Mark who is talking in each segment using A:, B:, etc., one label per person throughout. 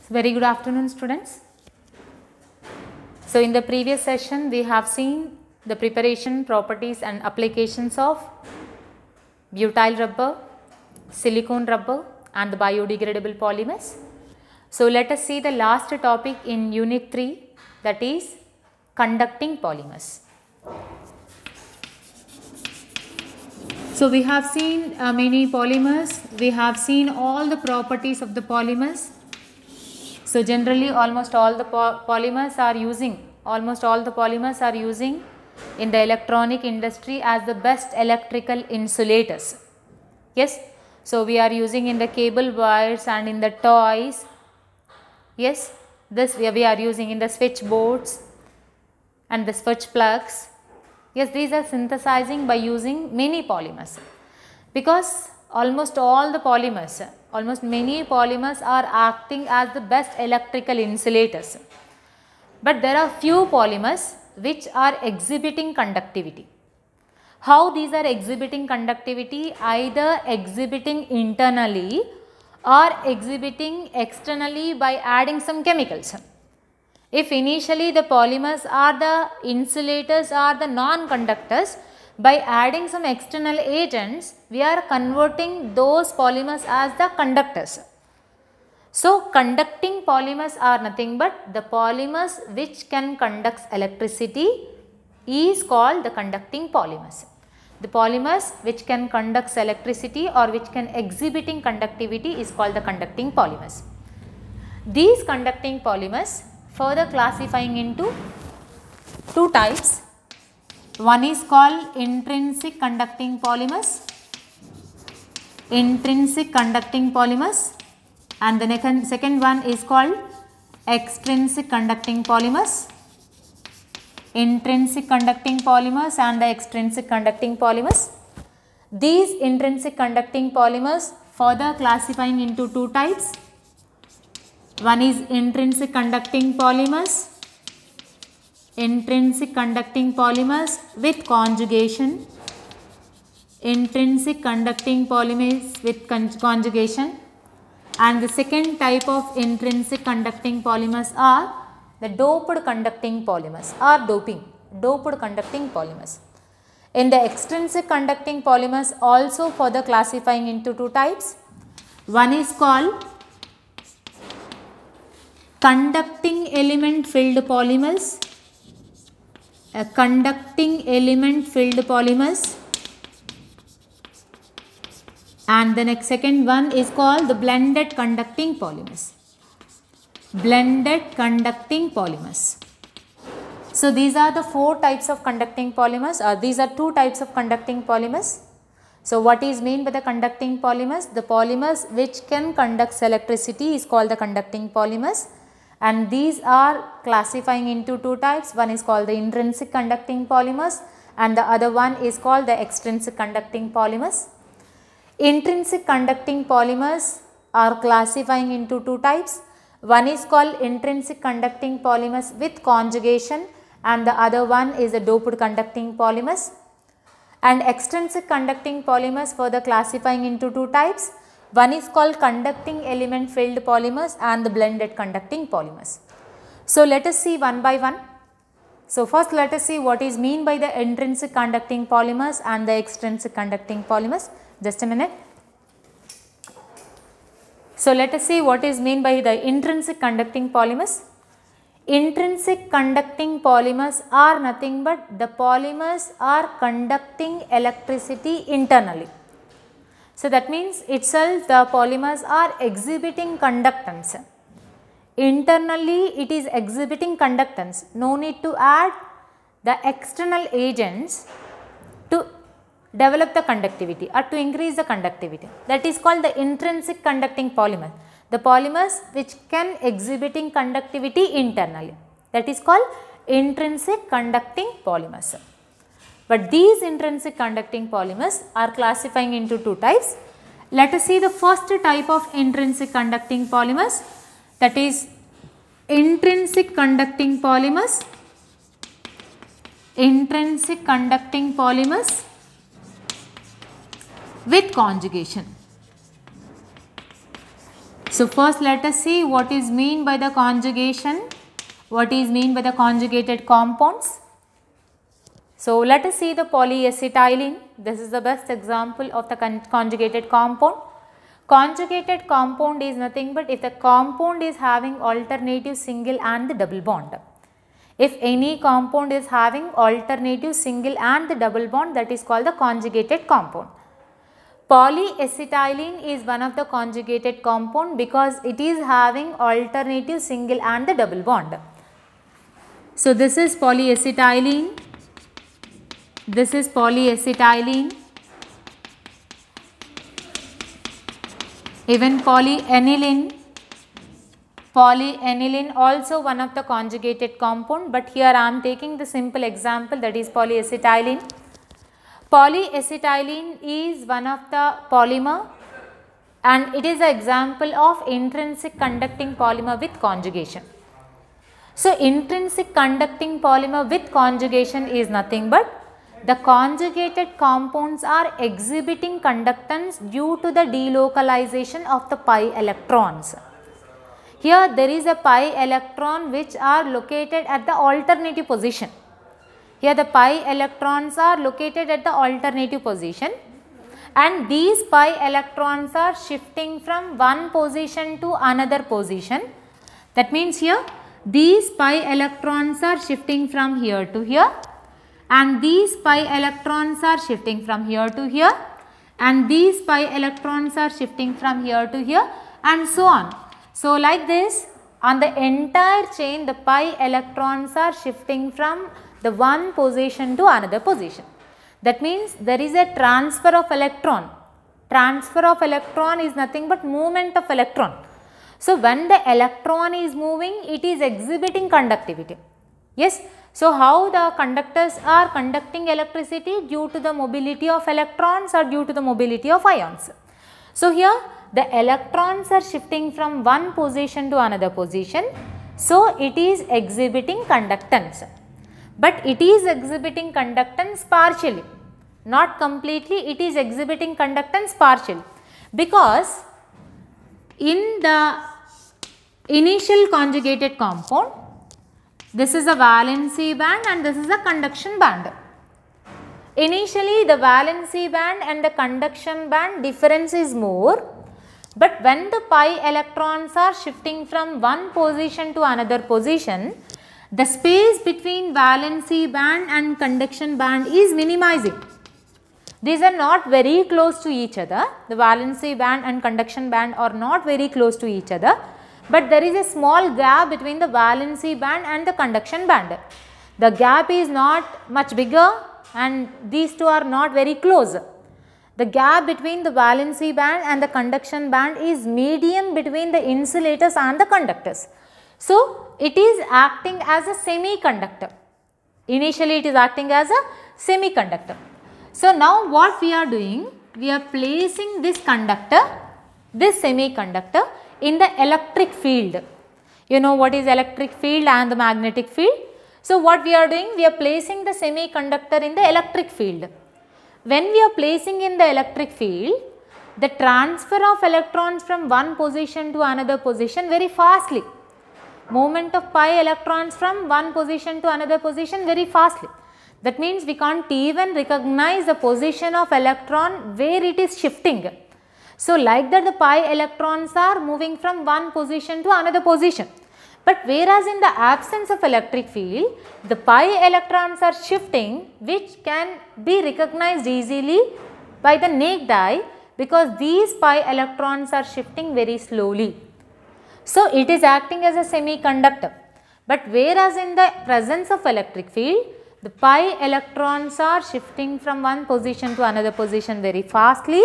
A: Very good afternoon, students. So in the previous session we have seen the preparation, properties and applications of butyl rubber, silicone rubber and the biodegradable polymers. So let us see the last topic in unit 3, that is conducting polymers. So we have seen many polymers, we have seen all the properties of the polymers. So generally almost all the polymers are using in the electronic industry as the best electrical insulators. Yes, so we are using in the cable wires and in the toys. Yes, this we are using in the switchboards and the switch plugs. Yes, these are synthesizing by using many polymers, because almost many polymers are acting as the best electrical insulators. But there are few polymers which are exhibiting conductivity. How these are exhibiting conductivity? Either exhibiting internally or exhibiting externally by adding some chemicals. If initially the polymers are the insulators or the non-conductors, by adding some external agents, we are converting those polymers as the conductors. So conducting polymers are nothing but the polymers which can conduct electricity is called the conducting polymers. The polymers which can conduct electricity or which can exhibiting conductivity is called the conducting polymers. These conducting polymers further classifying into two types. One is called intrinsic conducting polymers, and the second one is called extrinsic conducting polymers. Intrinsic conducting polymers and the extrinsic conducting polymers. These intrinsic conducting polymers further classifying into two types. One is intrinsic conducting polymers with conjugation. Intrinsic conducting polymers with conjugation. And the second type of intrinsic conducting polymers are the doped conducting polymers or doped conducting polymers. In the extrinsic conducting polymers also further classifying into two types. One is called conducting element filled polymers, and the second one is called the blended conducting polymers. So these are the four types of conducting polymers, or these are two types of conducting polymers. So what is meant by the conducting polymers? The polymers which can conduct electricity is called the conducting polymers, and these are classifying into two types. One is called the intrinsic conducting polymers and the other one is called the extrinsic conducting polymers. Intrinsic conducting polymers are classifying into two types. One is called intrinsic conducting polymers with conjugation and the other one is the doped conducting polymers. And extrinsic conducting polymers further classifying into two types. One is called conducting element filled polymers and the blended conducting polymers. So let us see one by one. So first let us see what is mean by the intrinsic conducting polymers and the extrinsic conducting polymers. Just a minute. So let us see what is mean by the intrinsic conducting polymers. Intrinsic conducting polymers are nothing but the polymers are conducting electricity internally. So that means itself the polymers are exhibiting conductance. Internally it is exhibiting conductance. No need to add the external agents to develop the conductivity or to increase the conductivity. That is called the intrinsic conducting polymer. The polymers which can exhibiting conductivity internally. That is called intrinsic conducting polymers. But these intrinsic conducting polymers are classifying into two types. Let us see the first type of intrinsic conducting polymers, that is intrinsic conducting polymers with conjugation. So first let us see what is mean by the conjugation, what is mean by the conjugated compounds. So let us see the polyacetylene. This is the best example of the conjugated compound. Conjugated compound is nothing but if the compound is having alternative single and the double bond. If any compound is having alternative single and the double bond, that is called the conjugated compound. Polyacetylene is one of the conjugated compound because it is having alternative single and the double bond. So this is polyacetylene, this is polyacetylene, even polyaniline. Polyaniline also one of the conjugated compound, but here I am taking the simple example, that is polyacetylene. Polyacetylene is one of the polymer and it is an example of intrinsic conducting polymer with conjugation. So intrinsic conducting polymer with conjugation is nothing but the conjugated compounds are exhibiting conductance due to the delocalization of the pi electrons. Here there is a pi electron which are located at the alternative position. Here the pi electrons are located at the alternative position and these pi electrons are shifting from one position to another position. That means here these pi electrons are shifting from here to here and these pi electrons are shifting from here to here and these pi electrons are shifting from here to here and so on. So like this, on the entire chain the pi electrons are shifting from the one position to another position. That means there is a transfer of electron. Transfer of electron is nothing but movement of electron. So when the electron is moving, it is exhibiting conductivity. Yes. So how the conductors are conducting electricity? Due to the mobility of electrons or due to the mobility of ions. So here the electrons are shifting from one position to another position. So it is exhibiting conductance. But it is exhibiting conductance partially, not completely, it is exhibiting conductance partially. Because in the initial conjugated compound, this is a valency band and this is a conduction band. Initially the valency band and the conduction band difference is more, but when the pi electrons are shifting from one position to another position, the space between valency band and conduction band is minimizing. These are not very close to each other, the valency band and conduction band are not very close to each other, but there is a small gap between the valency band and the conduction band. The gap is not much bigger and these two are not very close. The gap between the valency band and the conduction band is medium between the insulators and the conductors. So it is acting as a semiconductor. Initially it is acting as a semiconductor. So now what we are doing? We are placing this conductor, this semiconductor in the electric field. You know what is electric field and the magnetic field. So what we are doing? We are placing the semiconductor in the electric field. When we are placing in the electric field, the transfer of electrons from one position to another position very fastly. Movement of pi electrons from one position to another position very fastly. That means we can't even recognize the position of electron where it is shifting. So like that the pi electrons are moving from one position to another position. But whereas in the absence of electric field, the pi electrons are shifting which can be recognized easily by the naked eye because these pi electrons are shifting very slowly. So it is acting as a semiconductor. But whereas in the presence of electric field, the pi electrons are shifting from one position to another position very fastly.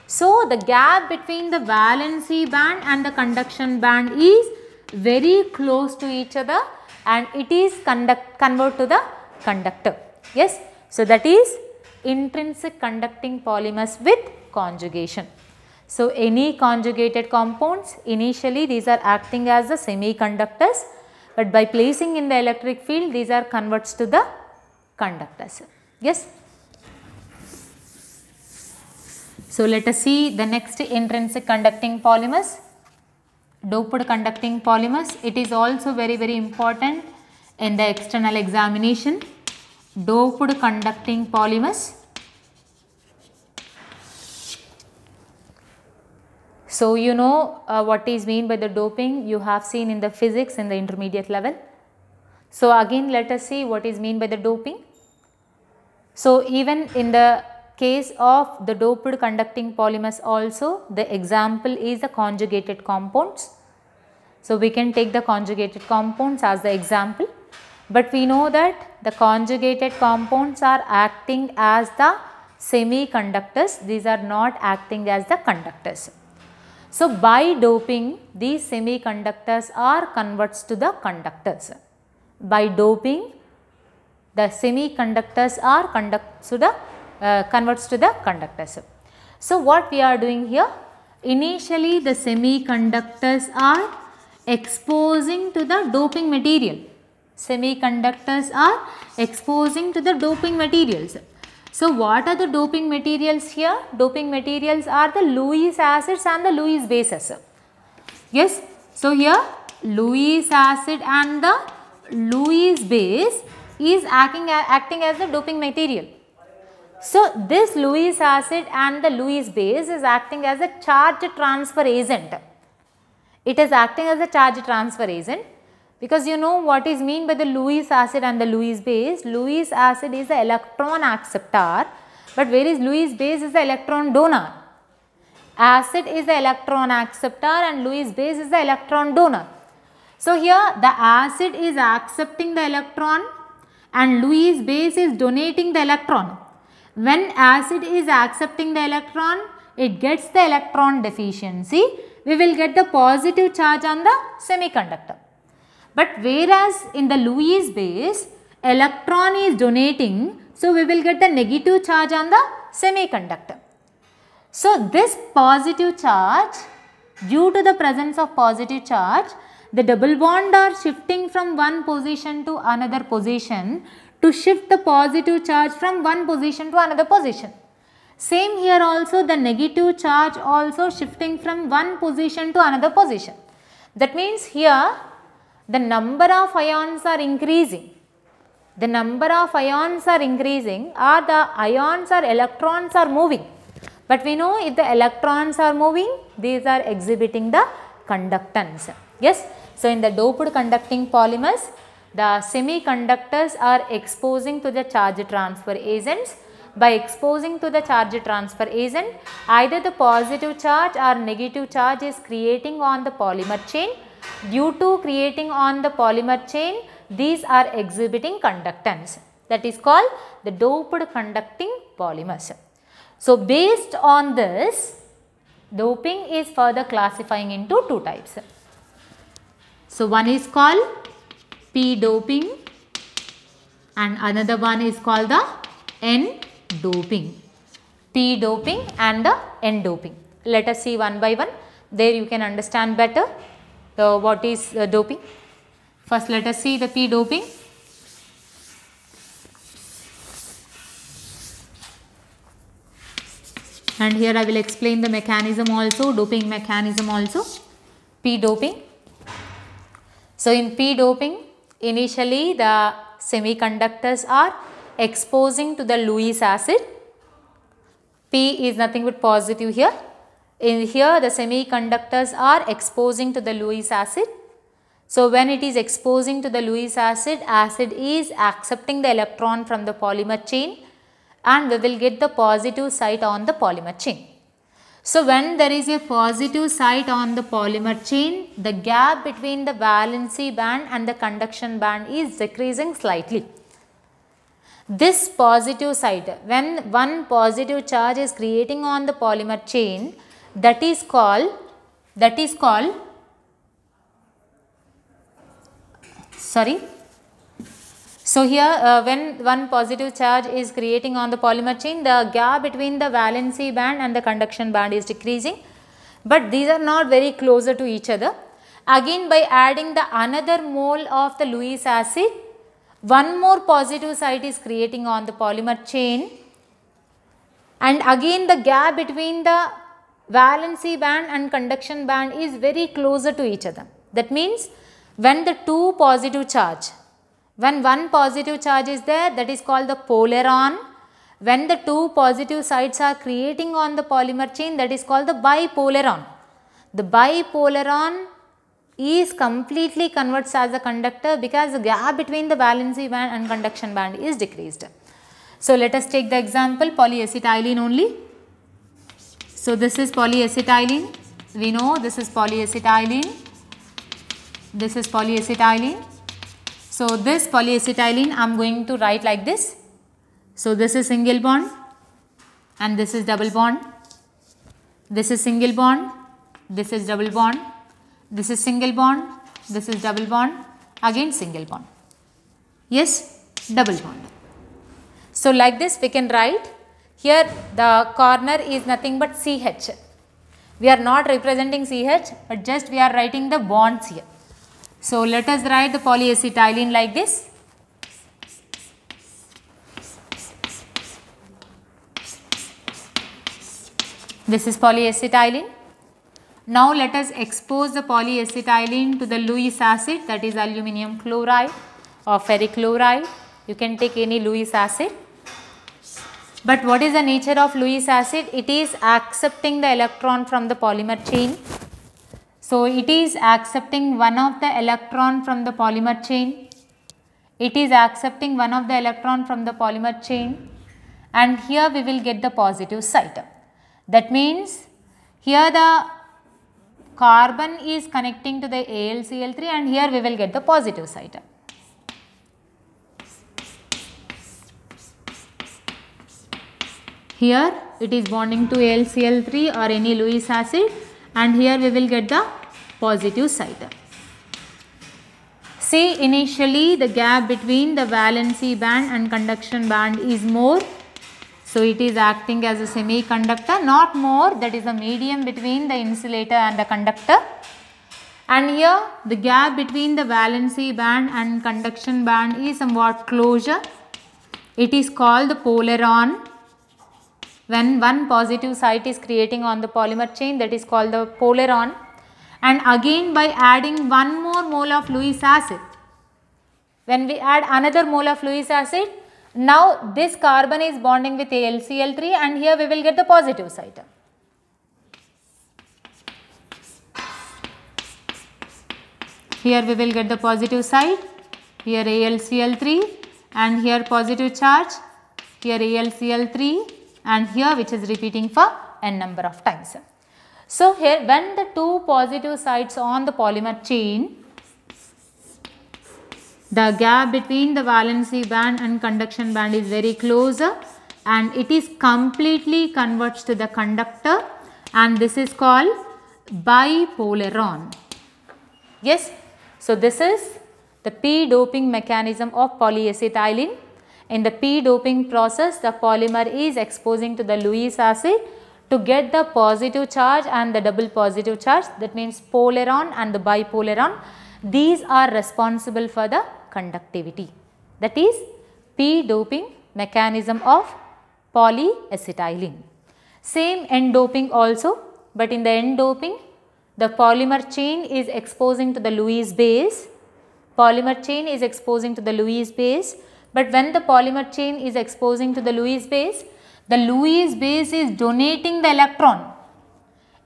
A: So the gap between the valency band and the conduction band is very close to each other and it is convert to the conductor. Yes. So that is intrinsic conducting polymers with conjugation. So any conjugated compounds, initially these are acting as the semiconductors, but by placing in the electric field these are converts to the conductors. Yes. So let us see the next intrinsic conducting polymers. doped conducting polymers. It is also very important in the external examination. Doped conducting polymers. So you know what is mean by the doping, you have seen in the physics in the intermediate level. So again let us see what is mean by the doping. So even in the case of the doped conducting polymers also, the example is the conjugated compounds. So we can take the conjugated compounds as the example, but we know that the conjugated compounds are acting as the semiconductors, these are not acting as the conductors. So by doping, these semiconductors are converts to the conductors. By doping, the semiconductors are converts to the conductors. So what we are doing here, initially the semiconductors are exposing to the doping material. Semiconductors are exposing to the doping materials. So what are the doping materials here? Doping materials are the Lewis acids and the Lewis bases. Yes. So here Lewis acid and the Lewis base is acting as the doping material. So this Lewis acid and the Lewis base is acting as a charge transfer agent. It is acting as a charge transfer agent, because you know what is mean by the Lewis acid and the Lewis base. Lewis acid is the electron acceptor, but whereas Lewis base is the electron donor. Acid is the electron acceptor and Lewis base is the electron donor. So here the acid is accepting the electron and Lewis base is donating the electron. When acid is accepting the electron, it gets the electron deficiency. We will get the positive charge on the semiconductor. But whereas in the Lewis base, electron is donating, so we will get the negative charge on the semiconductor. So this positive charge, due to the presence of positive charge, the double bond are shifting from one position to another position to shift the positive charge from one position to another position. Same here also, the negative charge also shifting from one position to another position. That means here the number of ions are increasing. The number of ions are increasing, or the ions or electrons are moving. But we know if the electrons are moving, these are exhibiting the conductance. Yes. So in the doped conducting polymers, the semiconductors are exposing to the charge transfer agents. By exposing to the charge transfer agent, either the positive charge or negative charge is creating on the polymer chain. Due to creating on the polymer chain, these are exhibiting conductance. That is called the doped conducting polymers. So based on this, doping is further classifying into two types. So one is called P-doping and another one is called the N-doping. P-doping and the N-doping. Let us see one by one. There you can understand better what is doping. First let us see the P-doping. And here I will explain the mechanism also, doping mechanism also. P-doping. So in P-doping, initially the semiconductors are exposing to the Lewis acid. P is nothing but positive here. In here the semiconductors are exposing to the Lewis acid. So when it is exposing to the Lewis acid, acid is accepting the electron from the polymer chain and we will get the positive site on the polymer chain. So when there is a positive site on the polymer chain, the gap between the valency band and the conduction band is decreasing slightly. This positive site, when one positive charge is creating on the polymer chain, that is called So here when one positive charge is creating on the polymer chain, the gap between the valency band and the conduction band is decreasing, but these are not very closer to each other. Again by adding the another mole of the Lewis acid, one more positive site is creating on the polymer chain, and again the gap between the valency band and conduction band is very closer to each other. That means when the two positive charge, when one positive charge is there, that is called the polaron. When the two positive sides are creating on the polymer chain, that is called the bipolaron. The bipolaron is completely converts as a conductor because the gap between the valency band and conduction band is decreased. So let us take the example polyacetylene only. So this is polyacetylene, we know this is polyacetylene, this is polyacetylene. So this polyacetylene I am going to write like this. So this is single bond and this is double bond, this is single bond, this is double bond, this is single bond, this is double bond, again single bond, yes, double bond. So like this we can write. Here the corner is nothing but CH. We are not representing CH, but just we are writing the bonds here. So let us write the polyacetylene like this. This is polyacetylene. Now let us expose the polyacetylene to the Lewis acid, that is aluminum chloride or ferric chloride. You can take any Lewis acid. But what is the nature of Lewis acid? It is accepting the electron from the polymer chain. So it is accepting one of the electron from the polymer chain. It is accepting one of the electron from the polymer chain, and here we will get the positive side. That means here the carbon is connecting to the AlCl3 and here we will get the positive side. Here it is bonding to AlCl3 or any Lewis acid, and here we will get the positive side. See, initially the gap between the valency band and conduction band is more. So it is acting as a semiconductor, not more, that is the medium between the insulator and the conductor. And here the gap between the valency band and conduction band is somewhat closer. It is called the polaron. When one positive site is creating on the polymer chain, that is called the polaron. And again by adding one more mole of Lewis acid, when we add another mole of Lewis acid, now this carbon is bonding with AlCl3 and here we will get the positive side. Here we will get the positive side, here AlCl3 and here positive charge, here AlCl3 and here which is repeating for n number of times. So here when the two positive sides on the polymer chain, the gap between the valency band and conduction band is very close and it is completely converts to the conductor, and this is called bipolaron. Yes, so this is the p-doping mechanism of polyacetylene. In the p-doping process, the polymer is exposing to the Lewis acid to get the positive charge and the double positive charge, that means polaron and the bipolaron. These are responsible for the conductivity. That is p-doping mechanism of polyacetylene. Same n-doping also, but in the n-doping, the polymer chain is exposing to the Lewis base. Polymer chain is exposing to the Lewis base. But when the polymer chain is exposing to the Lewis base is donating the electron.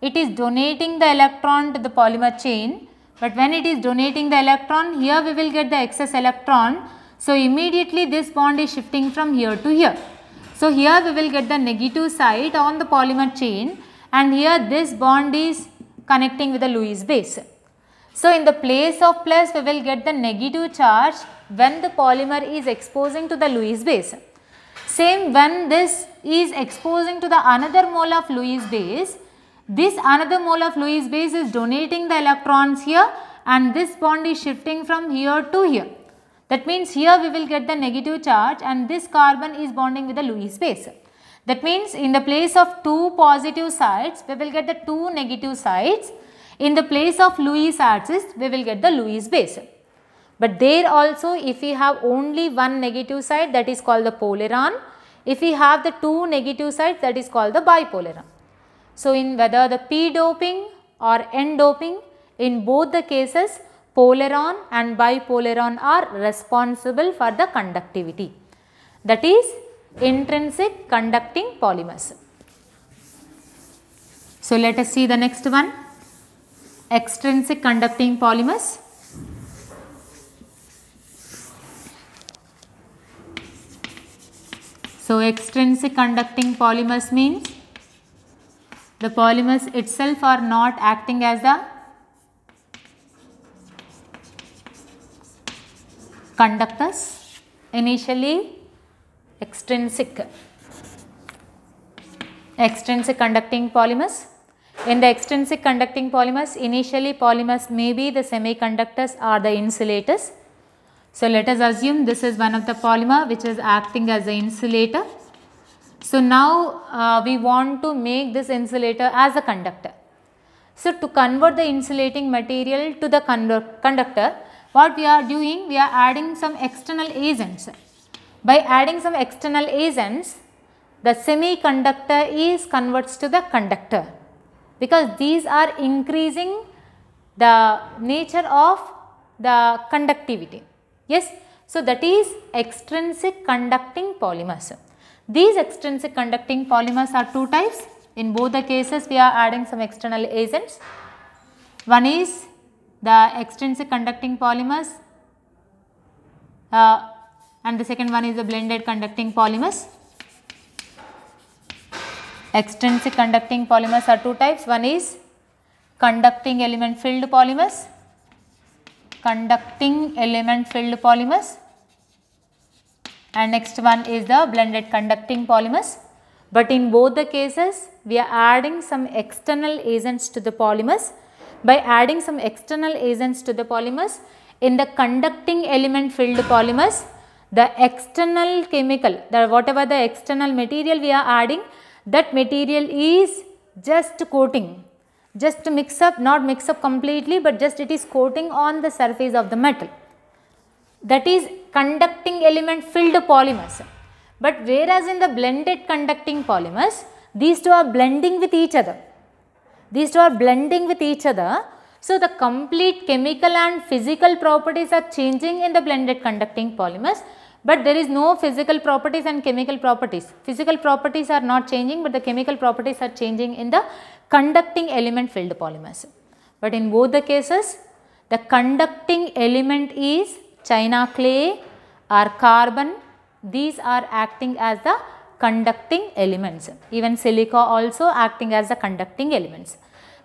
A: It is donating the electron to the polymer chain, but when it is donating the electron, here we will get the excess electron. So immediately this bond is shifting from here to here. So here we will get the negative side on the polymer chain, and here this bond is connecting with the Lewis base. So in the place of plus we will get the negative charge when the polymer is exposing to the Lewis base. Same when this is exposing to the another mole of Lewis base, this another mole of Lewis base is donating the electrons here and this bond is shifting from here to here. That means here we will get the negative charge and this carbon is bonding with the Lewis base. That means in the place of two positive sides we will get the two negative sides. In the place of Lewis axis we will get the Lewis base. But there also if we have only one negative side, that is called the polaron. If we have the two negative sides, that is called the bipolaron. So, in whether the p doping or n doping, in both the cases polaron and bipolaron are responsible for the conductivity, that is intrinsic conducting polymers. So, let us see the next one, extrinsic conducting polymers. So, extrinsic conducting polymers means the polymers itself are not acting as the conductors. Initially extrinsic conducting polymers. In the extrinsic conducting polymers, initially polymers may be the semiconductors or the insulators. So, let us assume this is one of the polymer which is acting as the insulator. So, now we want to make this insulator as a conductor. So, to convert the insulating material to the conductor, what we are doing? We are adding some external agents. By adding some external agents, the semiconductor is converts to the conductor, because these are increasing the nature of the conductivity. Yes. So, that is extrinsic conducting polymers. These extrinsic conducting polymers are two types. In both the cases we are adding some external agents. One is the extrinsic conducting polymers and the second one is the blended conducting polymers. Extrinsic conducting polymers are two types. One is conducting element filled polymers, and next one is the blended conducting polymers. But in both the cases we are adding some external agents to the polymers. By adding some external agents to the polymers, in the conducting element filled polymers, the external chemical, whatever the external material we are adding, that material is just coating, just to mix up, not mix up completely, but just it is coating on the surface of the metal. That is conducting element filled polymers. But whereas in the blended conducting polymers, these two are blending with each other. So, the complete chemical and physical properties are changing in the blended conducting polymers, but there is no physical properties and chemical properties. Physical properties are not changing, but the chemical properties are changing in the conducting element filled polymers. But in both the cases, the conducting element is china clay or carbon. These are acting as the conducting elements. Even silica also acting as the conducting elements.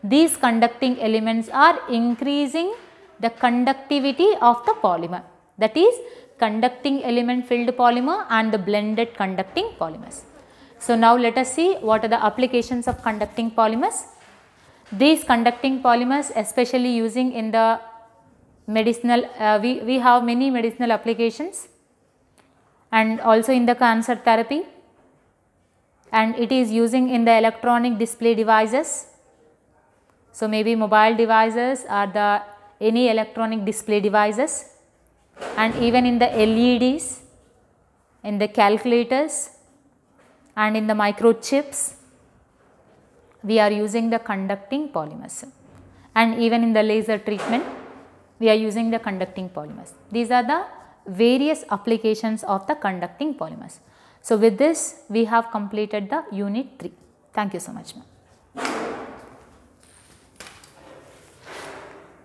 A: These conducting elements are increasing the conductivity of the polymer, that is conducting element filled polymer and the blended conducting polymers. So, now let us see what are the applications of conducting polymers. These conducting polymers especially using in the medicinal, we have many medicinal applications and also in the cancer therapy, and it is using in the electronic display devices. So, maybe mobile devices or the any electronic display devices, and even in the LEDs, in the calculators and in the microchips we are using the conducting polymers, and even in the laser treatment we are using the conducting polymers. These are the various applications of the conducting polymers. So, with this we have completed the unit 3. Thank you so much, ma'am.